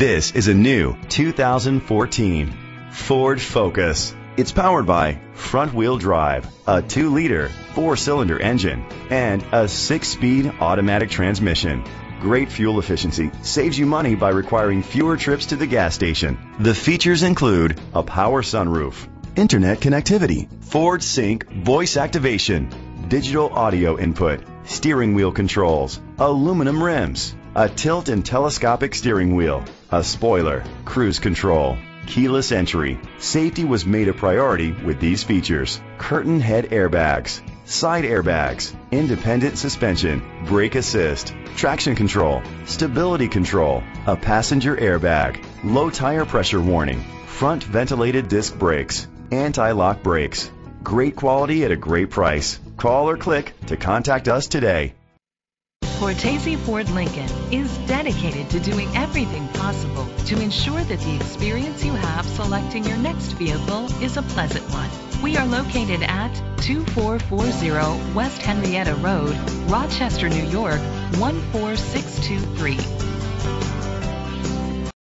This is a new 2014 Ford Focus. It's powered by front-wheel drive, a 2-liter, 4-cylinder engine, and a 6-speed automatic transmission. Great fuel efficiency saves you money by requiring fewer trips to the gas station. The features include a power sunroof, internet connectivity, Ford Sync voice activation, digital audio input, steering wheel controls, aluminum rims, a tilt and telescopic steering wheel, a spoiler, cruise control, keyless entry. Safety was made a priority with these features: curtain head airbags, side airbags, independent suspension, brake assist, traction control, stability control, a passenger airbag, low tire pressure warning, front ventilated disc brakes, anti-lock brakes. Great quality at a great price. Call or click to contact us today. Cortese Ford Lincoln is dedicated to doing everything possible to ensure that the experience you have selecting your next vehicle is a pleasant one. We are located at 2440 West Henrietta Road, Rochester, New York, 14623.